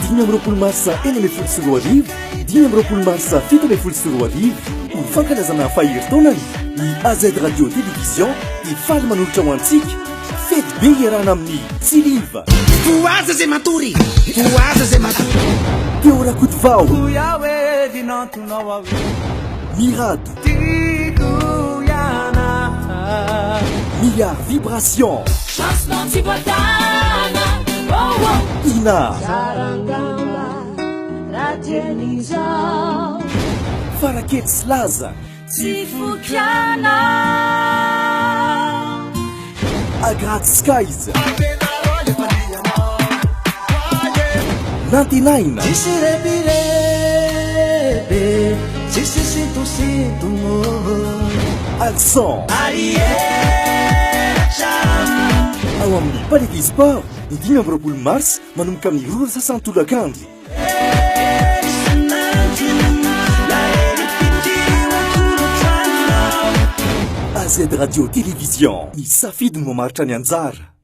dimy amby roapolo marsa enina ambin'ny folo sy roa arivo, dimy amby roapolo marsa fito ambin'ny folo sy roa arivo. Ny fankalazana fahery-taonany ny AZ radio télévision ifaly manolotra ho antsika fety be iarana amin'ny tsiliva voaza zay matory voaza zay matory teo rakotovao mirado milliard vibration ina farakety sy laza agraty skies 99 Alson ao amin'ny palais sport ny 5 amby roapolo mars manomboka amin'ny 2 akandro AZ radio télévision ny safidy no mamaritra ny anjara